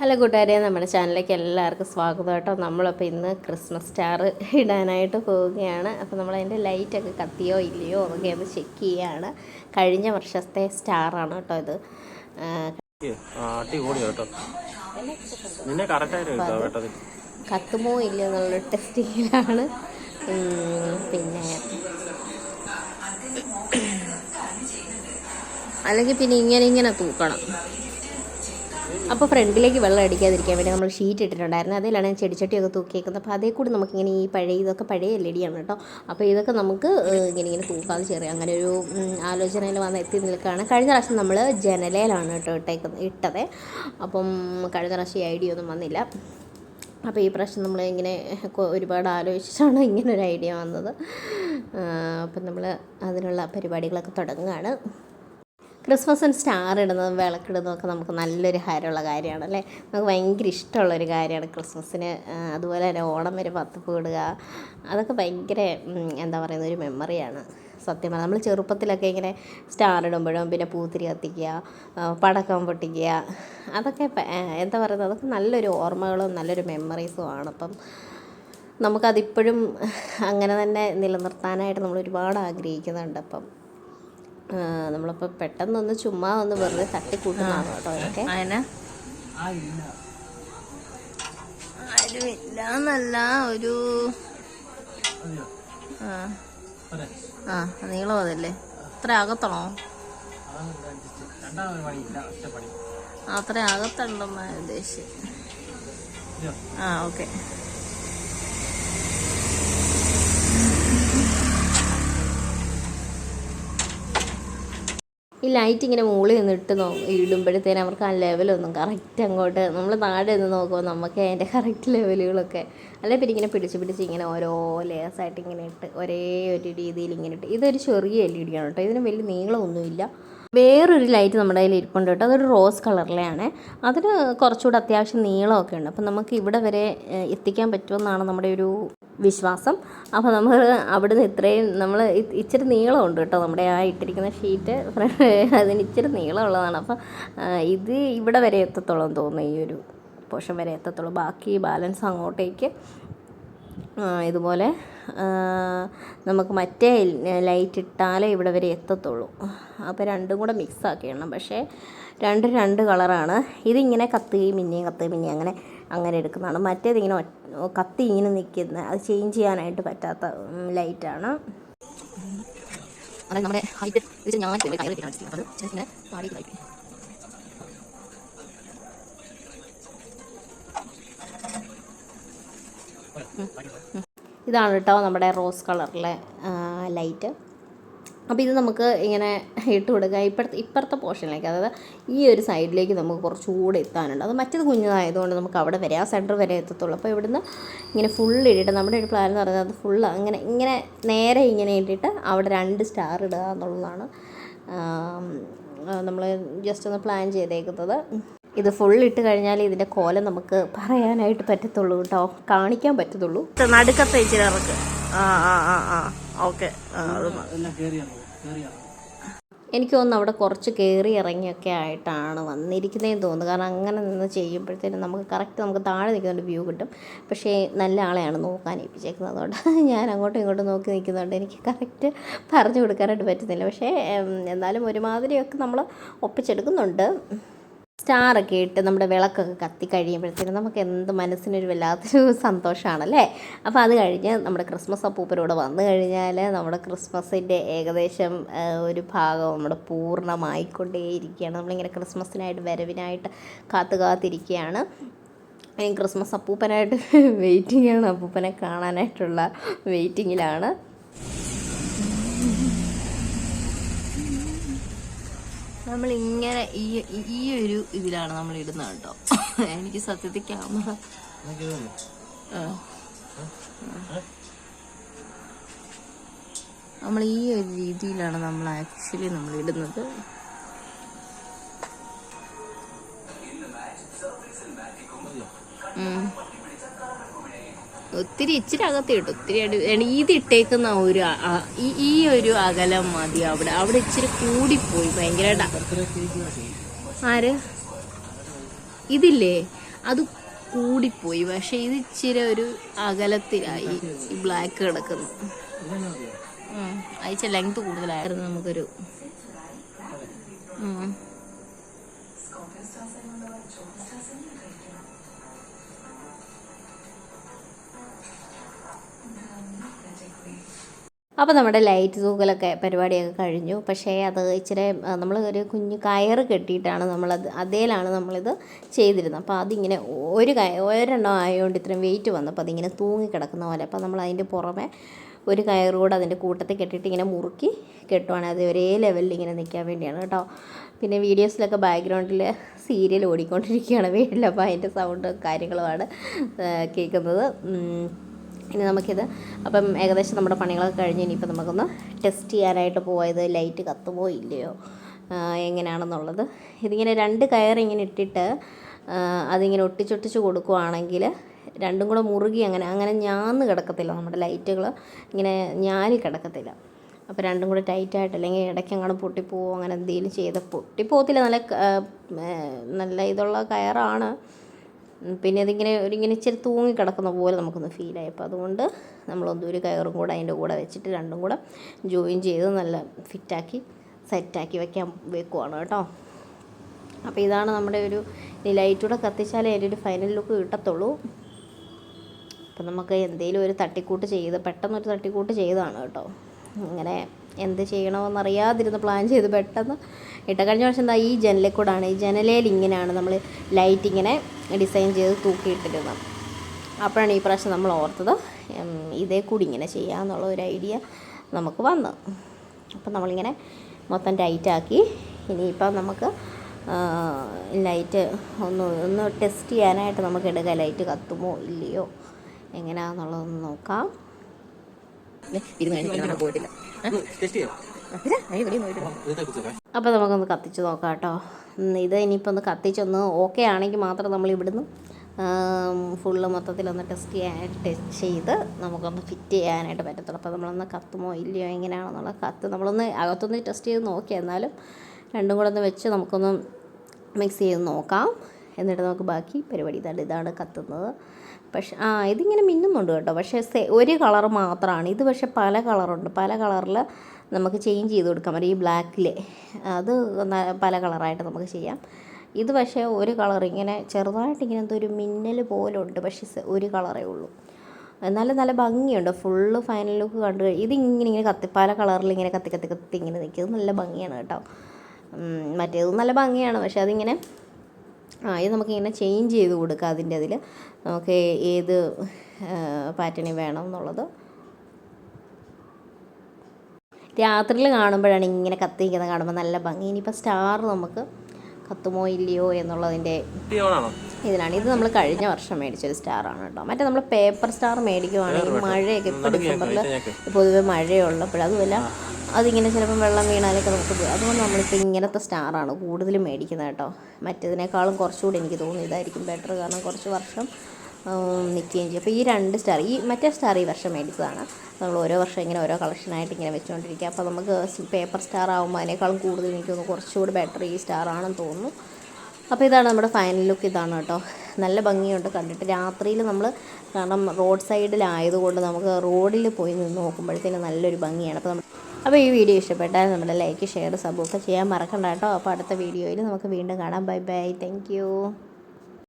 Hello കൂട്ടുകാരെ, നമ്മുടെ ചാനലിലേക്ക് എല്ലാവർക്കും സ്വാഗതം കേട്ടോ. നമ്മളപ്പോൾ ഇന്ന് ക്രിസ്മസ് സ്റ്റാർ ഇടാനായിട്ട് പോവുകയാണ്. അപ്പോൾ നമ്മളതിൻ്റെ ലൈറ്റൊക്കെ കത്തിയോ ഇല്ലയോ എന്നൊക്കെ ഒന്ന് ചെക്ക് ചെയ്യുകയാണ്. കഴിഞ്ഞ വർഷത്തെ സ്റ്റാറാണ് കേട്ടോ ഇത്. കത്തുമോ ഇല്ലയോ എന്നുള്ള ടെസ്റ്റിങ്ങിലാണ്. പിന്നെ അല്ലെങ്കിൽ പിന്നെ ഇങ്ങനെ തൂക്കണം. അപ്പോൾ ഫ്രണ്ടിലേക്ക് വെള്ളം അടിക്കാതിരിക്കാൻ വേണ്ടി നമ്മൾ ഷീറ്റ് ഇട്ടിട്ടുണ്ടായിരുന്നു. അതിലാണ് ചെടിച്ചട്ടിയൊക്കെ തൂക്കിയേക്കുന്നത്. അപ്പോൾ അതേ കൂടി നമുക്കിങ്ങനെ ഈ ഇതൊക്കെ പഴയ LED ആണ് കേട്ടോ. അപ്പോൾ ഇതൊക്കെ നമുക്ക് ഇങ്ങനെ തൂക്കാതെ ചെറിയ അങ്ങനെ ഒരു ആലോചനയിൽ വന്ന് എത്തി നിൽക്കുകയാണ്. കഴിഞ്ഞ പ്രാവശ്യം നമ്മൾ ജനലയിലാണ് കേട്ടോ ഇട്ടത്. അപ്പം കഴിഞ്ഞ പ്രാവശ്യം ഈ ഐഡിയ ഒന്നും വന്നില്ല. അപ്പോൾ ഈ പ്രാവശ്യം നമ്മൾ ഇങ്ങനെ ഒരുപാട് ആലോചിച്ചിട്ടാണ് ഇങ്ങനൊരു ഐഡിയ വന്നത്. അപ്പം നമ്മൾ അതിനുള്ള പരിപാടികളൊക്കെ തുടങ്ങുകയാണ്. ക്രിസ്മസിന് സ്റ്റാർ ഇടുന്നതും വിളക്കിടുന്നതൊക്കെ നമുക്ക് നല്ലൊരു ഹരമുള്ള കാര്യമാണ് അല്ലേ. നമുക്ക് ഭയങ്കര ഇഷ്ടമുള്ളൊരു കാര്യമാണ് ക്രിസ്മസിന്. അതുപോലെ തന്നെ ഓണം വരെ പത്തിപ്പ് ഇടുക, അതൊക്കെ ഭയങ്കര എന്താ പറയുന്ന ഒരു മെമ്മറിയാണ് സത്യമാണ്. നമ്മൾ ചെറുപ്പത്തിലൊക്കെ ഇങ്ങനെ സ്റ്റാർ ഇടുമ്പോഴും പിന്നെ പൂത്തിരി കത്തിക്കുക, പടക്കം പൊട്ടിക്കുക, അതൊക്കെ എന്താ പറയുന്നത്, അതൊക്കെ നല്ലൊരു ഓർമ്മകളും നല്ലൊരു മെമ്മറീസും ആണ്. അപ്പം നമുക്കതിപ്പോഴും അങ്ങനെ തന്നെ നിലനിർത്താനായിട്ട് നമ്മൾ ഒരുപാട് ആഗ്രഹിക്കുന്നുണ്ട്. അപ്പം നമ്മളിപ്പോൾ പെട്ടെന്നൊന്ന് ചുമ്മാ ഒന്ന് വെറുതെ തട്ടിക്കൂട്ടുന്നതാണ് കേട്ടോ. അതൊക്കെ അതിന് ആരുമില്ല എന്നല്ല, ഒരു നീളം അതല്ലേ, അത്ര അകത്തണോ? അത്ര അകത്തുണ്ടെന്നാ ഉദ്ദേശിച്ചത്. ഓക്കെ. ഈ ലൈറ്റ് ഇങ്ങനെ മുകളിൽ നിന്നിട്ട് ഇടുമ്പോഴത്തേനും അവർക്ക് ആ ലെവലൊന്നും കറക്റ്റ് അങ്ങോട്ട്, നമ്മൾ താഴെ നിന്ന് നോക്കുമ്പോൾ നമുക്ക് അതിൻ്റെ കറക്റ്റ് ലെവലുകളൊക്കെ അല്ലെങ്കിൽ പിന്നെ ഇങ്ങനെ പിടിച്ച് ഇങ്ങനെ ഓരോ ലേയേഴ്സായിട്ട് ഇങ്ങനെ ഇട്ട് ഒരേ ഒരു രീതിയിൽ ഇങ്ങനെ ഇട്ട്. ഇതൊരു ചെറിയ LED ആണ് കേട്ടോ. ഇതിന് വലിയ നീളമൊന്നുമില്ല. വേറൊരു ലൈറ്റ് നമ്മുടെ കയ്യിൽ ഇരിപ്പുണ്ട് കേട്ടോ. അതൊരു റോസ് കളറിലെയാണ്. അതിന് കുറച്ചുകൂടെ അത്യാവശ്യം നീളമൊക്കെ ഉണ്ട്. അപ്പം നമുക്ക് ഇവിടെ വരെ എത്തിക്കാൻ പറ്റുമെന്നാണ് നമ്മുടെ ഒരു വിശ്വാസം. അപ്പോൾ നമ്മൾ അവിടുന്ന് ഇത്രയും നമ്മൾ ഇച്ചിരി നീളമുണ്ട് കേട്ടോ. നമ്മുടെ ആ ഇട്ടിരിക്കുന്ന ഷീറ്റ് അതിന് ഇച്ചിരി നീളമുള്ളതാണ്. അപ്പം ഇത് ഇവിടെ വരെ എത്തത്തുള്ളൂ തോന്നുന്നു, ഈ ഒരു പോർഷൻ വരെ എത്തത്തുള്ളൂ. ബാക്കി ബാലൻസ് അങ്ങോട്ടേക്ക് ഇതുപോലെ നമുക്ക് മറ്റേ ലൈറ്റ് ഇട്ടാലേ ഇവിടെ വരെ എത്തത്തുള്ളൂ. അപ്പോൾ രണ്ടും കൂടെ മിക്സ് ആക്കിയിടണം. പക്ഷേ രണ്ട് കളറാണ്. ഇതിങ്ങനെ കത്തുകയും പിന്നെയും അങ്ങനെ എടുക്കുന്നതാണ്. മറ്റേതിങ്ങനെ കത്തി ഇങ്ങനെ നിൽക്കുന്ന, അത് ചേഞ്ച് ചെയ്യാനായിട്ട് പറ്റാത്ത ലൈറ്റാണ്. അതായത് നമ്മുടെ ഹൈറ്റ് ഇതാണ് കേട്ടോ നമ്മുടെ റോസ് കളറിലെ ലൈറ്റ്. അപ്പോൾ ഇത് നമുക്ക് ഇങ്ങനെ ഇട്ട് കൊടുക്കുക ഇപ്പുറത്തെ പോർഷനിലേക്ക്, അതായത് ഈ ഒരു സൈഡിലേക്ക് നമുക്ക് കുറച്ചുകൂടെ എത്താനുണ്ട്. അത് മറ്റേത് കുഞ്ഞതായതുകൊണ്ട് നമുക്ക് അവിടെ വരെ, ആ സെൻറ്റർ വരെ എത്തത്തുള്ളൂ. അപ്പോൾ ഇവിടുന്ന് ഇങ്ങനെ ഫുൾ ഇട്ടിട്ട് നമ്മുടെ ഒരു പ്ലാൻ എന്ന് പറയുന്നത് ഫുൾ ഇങ്ങനെ നേരെ ഇങ്ങനെ ഇട്ടിട്ട് അവിടെ 2 സ്റ്റാർ ഇടുക എന്നുള്ളതാണ് നമ്മൾ ജസ്റ്റ് ഒന്ന് പ്ലാൻ ചെയ്തേക്കുന്നത്. ഇത് ഫുൾ ഇട്ട് കഴിഞ്ഞാൽ ഇതിൻ്റെ കോലം നമുക്ക് പറയാനായിട്ട് പറ്റത്തുള്ളൂ കേട്ടോ, കാണിക്കാൻ പറ്റത്തുള്ളൂ. നടുക്കത്തെ ഇച്ചിരി ഇറക്ക്. ഓക്കെ. എനിക്ക് തോന്നുന്നു അവിടെ കുറച്ച് കയറി ഇറങ്ങിയൊക്കെ ആയിട്ടാണ് വന്നിരിക്കുന്നതെന്ന് തോന്നുന്നു. കാരണം അങ്ങനെ നിന്ന് ചെയ്യുമ്പോഴത്തേനും നമുക്ക് താഴെ നിൽക്കുന്നുണ്ട് വ്യൂ കിട്ടും. പക്ഷേ നല്ല ആളെയാണ് നോക്കാൻ ഏൽപ്പിച്ചേക്കുന്നത്. അതുകൊണ്ട് ഞാൻ അങ്ങോട്ടും ഇങ്ങോട്ടും നോക്കി നിൽക്കുന്നുണ്ട്. എനിക്ക് കറക്റ്റ് പറഞ്ഞു കൊടുക്കാനായിട്ട് പറ്റുന്നില്ല. പക്ഷേ എന്നാലും ഒരുമാതിരിയൊക്കെ നമ്മൾ ഒപ്പിച്ചെടുക്കുന്നുണ്ട്. സ്റ്റാറൊക്കെ ഇട്ട് നമ്മുടെ വിളക്കൊക്കെ കത്തി കഴിയുമ്പോഴത്തേനും നമുക്ക് എന്ത് മനസ്സിനൊരു വല്ലാത്തൊരു സന്തോഷമാണല്ലേ. അപ്പോൾ അത് കഴിഞ്ഞ് നമ്മുടെ ക്രിസ്മസ് അപ്പൂപ്പനോട് വന്നു കഴിഞ്ഞാൽ നമ്മുടെ ക്രിസ്മസിൻ്റെ ഏകദേശം ഒരു ഭാഗം നമ്മുടെ പൂർണ്ണമായിക്കൊണ്ടേയിരിക്കുകയാണ്. നമ്മളിങ്ങനെ ക്രിസ്മസിനായിട്ട് വരവിനായിട്ട് കാത്തിരിക്കുകയാണ്. ക്രിസ്മസ് അപ്പൂപ്പനായിട്ട് വെയിറ്റിംഗാണ്, അപ്പൂപ്പനെ കാണാനായിട്ടുള്ള വെയിറ്റിങ്ങിലാണ്. നമ്മളിങ്ങനെ ഈ ഒരു ഇതിലാണ് നമ്മൾ ഇടുന്നത് കേട്ടോ. എനിക്ക് സത്യത്തിൽ ക്യാമറ നമ്മൾ ഈ ഒരു രീതിയിലാണ് നമ്മൾ ആക്ച്വലി നമ്മൾ ഇടുന്നത്. ഇച്ചിരി അകത്ത് കിട്ടും. ഇത് ഇട്ടേക്കുന്ന ഈ ഒരു അകലം മതി. അവിടെ ഇച്ചിരി കൂടിപ്പോയി ഭയങ്കരമായിട്ട്. ആര് ഇതില്ലേ? അത് കൂടിപ്പോയി. പക്ഷെ ഇത് ഇച്ചിരി ഒരു അകലത്തിലായി ഈ ബ്ലാക്ക് കിടക്കുന്നു. അയച്ച ലെങ്ത് കൂടുതലായിരുന്നു നമുക്കൊരു. അപ്പോൾ നമ്മുടെ ലൈറ്റ് തൂക്കലൊക്കെ പരിപാടിയൊക്കെ കഴിഞ്ഞു. പക്ഷേ അത് ഇച്ചിരി നമ്മൾ ഒരു കുഞ്ഞു കയറ് കെട്ടിയിട്ടാണ് നമ്മളത് അതേലാണ് നമ്മളിത് ചെയ്തിരുന്നത്. അപ്പോൾ അതിങ്ങനെ ഒരെണ്ണം ആയതുകൊണ്ട് ഇത്രയും വെയിറ്റ് വന്നപ്പോൾ അതിങ്ങനെ തൂങ്ങിക്കിടക്കുന്ന പോലെ. അപ്പോൾ നമ്മൾ അതിൻ്റെ പുറമെ ഒരു കയറുകൂടെ അതിൻ്റെ കൂട്ടത്തിൽ കെട്ടിയിട്ട് ഇങ്ങനെ മുറുക്കി കെട്ടുവാണ്. അത് ഒരേ ലെവലിൽ ഇങ്ങനെ നിൽക്കാൻ വേണ്ടിയാണ് കേട്ടോ. പിന്നെ വീഡിയോസിലൊക്കെ ബാക്ക്ഗ്രൗണ്ടിൽ സീരിയൽ ഓടിക്കൊണ്ടിരിക്കുകയാണ് വീട്ടിൽ. അപ്പോൾ അതിൻ്റെ സൗണ്ട് കാര്യങ്ങളുമാണ് കേൾക്കുന്നത്. ഇനി നമുക്കിത് അപ്പം ഏകദേശം നമ്മുടെ പണികളൊക്കെ കഴിഞ്ഞ് ഇനിയിപ്പോൾ നമുക്കൊന്ന് ടെസ്റ്റ് ചെയ്യാനായിട്ട് പോയത് ലൈറ്റ് കത്തുമോ ഇല്ലയോ എങ്ങനെയാണെന്നുള്ളത്. ഇതിങ്ങനെ 2 കയർ ഇങ്ങനെ ഇട്ടിട്ട് അതിങ്ങനെ ഒട്ടിച്ചൊട്ടിച്ച് കൊടുക്കുവാണെങ്കിൽ രണ്ടും കൂടെ മുറുകി അങ്ങനെ ഞാന്ന് കിടക്കത്തില്ല. നമ്മുടെ ലൈറ്റുകൾ ഇങ്ങനെ ഞാലി കിടക്കത്തില്ല. അപ്പോൾ രണ്ടും കൂടെ ടൈറ്റായിട്ട്, അല്ലെങ്കിൽ ഇടയ്ക്കങ്ങോട്ട് പൊട്ടിപ്പോവോ അങ്ങനെ എന്തെങ്കിലും ചെയ്ത് പൊട്ടിപ്പോകത്തില്ല. നല്ല ഇതുള്ള കയറാണ്. പിന്നെ അതിങ്ങനെ ഇച്ചിരി തൂങ്ങി കിടക്കുന്ന പോലെ നമുക്കൊന്ന് ഫീലായി. അപ്പോൾ അതുകൊണ്ട് ഒരു കയറും കൂടെ അതിൻ്റെ കൂടെ വെച്ചിട്ട് രണ്ടും കൂടെ ജോയിൻ ചെയ്ത് നല്ല ഫിറ്റാക്കി സെറ്റാക്കി വെക്കുവാണ് കേട്ടോ. അപ്പോൾ ഇതാണ് നമ്മുടെ ഒരു ലൈറ്റൂടെ കത്തിച്ചാലേ അതിൻ്റെ ഒരു ഫൈനൽ ലുക്ക് കിട്ടത്തുള്ളൂ. അപ്പം നമുക്ക് എന്തെങ്കിലും ഒരു തട്ടിക്കൂട്ട് പെട്ടെന്നൊരു തട്ടിക്കൂട്ട് ചെയ്തതാണ് കേട്ടോ. ഇങ്ങനെ എന്ത് ചെയ്യണമെന്നറിയാതിരുന്ന് പ്ലാൻ ചെയ്ത് പെട്ടെന്ന് കഴിഞ്ഞ വർഷം എന്താ ഈ ജനലിൽ കൂടാണ്, ഈ ജനലയിൽ ഇങ്ങനെയാണ് നമ്മൾ ലൈറ്റ് ഇങ്ങനെ ഡിസൈൻ ചെയ്ത് തൂക്കിയിട്ടിരുന്നത്. അപ്പോഴാണ് ഈ പ്രാവശ്യം നമ്മൾ ഓർത്തത് ഇതേ കൂടി ഇങ്ങനെ ചെയ്യാമെന്നുള്ള ഒരു ഐഡിയ നമുക്ക് വന്നു. അപ്പം നമ്മളിങ്ങനെ മൊത്തം ടൈറ്റാക്കി. ഇനിയിപ്പം നമുക്ക് ലൈറ്റ് ഒന്ന് ടെസ്റ്റ് ചെയ്യാനായിട്ട് നമുക്ക് എടുക്കാം, ലൈറ്റ് കത്തുമോ ഇല്ലയോ എങ്ങനെയാണെന്നുള്ളതൊന്ന് നോക്കാം. പോയിട്ടില്ല. അപ്പോൾ നമുക്കൊന്ന് കത്തിച്ച് നോക്കാം കേട്ടോ. ഇത് ഇനിയിപ്പോൾ ഒന്ന് കത്തിച്ചൊന്ന് ഓക്കെ ആണെങ്കിൽ മാത്രം നമ്മൾ ഇവിടുന്ന് ഫുള്ള് മൊത്തത്തിലൊന്ന് ടെസ്റ്റ് ചെയ്ത് നമുക്കൊന്ന് ഫിറ്റ് ചെയ്യാനായിട്ട് പറ്റത്തുള്ളൂ. അപ്പോൾ നമ്മളൊന്ന് കത്തുമോ ഇല്ലയോ എങ്ങനെയാണെന്നുള്ള നമ്മളൊന്ന് അകത്തൊന്ന് ടെസ്റ്റ് ചെയ്ത് നോക്കി. എന്നാലും രണ്ടും കൂടെ ഒന്ന് വെച്ച് നമുക്കൊന്ന് മിക്സ് ചെയ്ത് നോക്കാം. എന്നിട്ട് നമുക്ക് ബാക്കി പരിപാടി ഇതാണ് കത്തുന്നത്. പക്ഷേ ഇതിങ്ങനെ മിന്നുന്നുണ്ട് കേട്ടോ. പക്ഷേ ഒരു കളർ മാത്രമാണ് ഇത്. പക്ഷേ പല കളറുണ്ട്. പല കളറിൽ നമുക്ക് ചേഞ്ച് ചെയ്ത് കൊടുക്കാൻ പറ്റും. ഈ ബ്ലാക്കിൽ അത് പല കളറായിട്ട് നമുക്ക് ചെയ്യാം. ഇത് പക്ഷേ ഒരു കളർ ഇങ്ങനെ ചെറുതായിട്ട് ഇങ്ങനെ ഒരു മിന്നൽ പോലെ ഉണ്ട്. പക്ഷേ ഒരു കളറേ ഉള്ളൂ. എന്നാലും നല്ല ഭംഗിയുണ്ട്. ഫുള്ള് ഫൈനൽ ലുക്ക് കണ്ടു. ഇങ്ങനെ പല കളറിൽ ഇങ്ങനെ കത്തി ഇങ്ങനെ നിൽക്കുന്നത് നല്ല ഭംഗിയാണ് കേട്ടോ. മറ്റേതും നല്ല ഭംഗിയാണ്. പക്ഷേ അതിങ്ങനെ ഇത് നമുക്കിങ്ങനെ ചേഞ്ച് ചെയ്ത് കൊടുക്കാം. അതിൻ്റെ അതിൽ നമുക്ക് ഏത് പാറ്റേണിൽ വേണം എന്നുള്ളത്. രാത്രിയിൽ കാണുമ്പോഴാണ് ഇങ്ങനെ കത്തിക്കുന്നത് കാണുമ്പോൾ നല്ല ഭംഗി. ഇനിയിപ്പോൾ സ്റ്റാർ നമുക്ക് കത്തുമോ ഇല്ലയോ എന്നുള്ളതിൻ്റെ ഇതിലാണ്. ഇത് നമ്മൾ കഴിഞ്ഞ വർഷം മേടിച്ചൊരു സ്റ്റാറാണ് കേട്ടോ. മറ്റേ നമ്മൾ പേപ്പർ സ്റ്റാർ മേടിക്കുവാണെങ്കിൽ മഴയൊക്കെ ഇപ്പോൾ ഡിസംബറിൽ പൊതുവെ മഴയുള്ളപ്പോൾ അതുമല്ല അതിങ്ങനെ ചിലപ്പം വെള്ളം വീണാലൊക്കെ നമുക്ക് അതുകൊണ്ട് നമ്മളിപ്പോൾ ഇങ്ങനത്തെ സ്റ്റാറാണ് കൂടുതലും മേടിക്കുന്നത് കേട്ടോ. മറ്റേതിനേക്കാളും കുറച്ചുകൂടി എനിക്ക് തോന്നുന്നു ഇതായിരിക്കും ബെറ്റർ. കാരണം കുറച്ച് വർഷം നിൽക്കുകയും ചെയ്യും. അപ്പോൾ ഈ 2 സ്റ്റാർ മറ്റേ സ്റ്റാർ ഈ വർഷം മേടിച്ചതാണ്. നമ്മൾ ഓരോ വർഷം ഇങ്ങനെ ഓരോ കളക്ഷനായിട്ട് ഇങ്ങനെ വെച്ചുകൊണ്ടിരിക്കുക. അപ്പോൾ നമുക്ക് പേപ്പർ സ്റ്റാർ ആകുമ്പോൾ അതിനേക്കാളും കൂടുതൽ എനിക്ക് തോന്നുന്നു കുറച്ചുകൂടി ബെറ്റർ ഈ സ്റ്റാർ ആണെന്ന് തോന്നുന്നു. അപ്പോൾ ഇതാണ് നമ്മുടെ ഫൈനൽ ലുക്ക്. ഇതാണ് കേട്ടോ. നല്ല ഭംഗിയുണ്ട് കണ്ടിട്ട്. രാത്രിയിൽ നമ്മൾ കാരണം റോഡ് സൈഡിലായതുകൊണ്ട് നമുക്ക് റോഡിൽ പോയി നിന്ന് നോക്കുമ്പോഴത്തേനും നല്ലൊരു ഭംഗിയാണ്. അപ്പോൾ ഈ വീഡിയോ ഇഷ്ടപ്പെട്ടാൽ നമ്മുടെ ലൈക്ക് ഷെയർ സബ്ബൊക്കെ ചെയ്യാൻ മറക്കണ്ട കേട്ടോ. അപ്പോൾ അടുത്ത വീഡിയോയിൽ നമുക്ക് വീണ്ടും കാണാം. Bye bye. Thank you.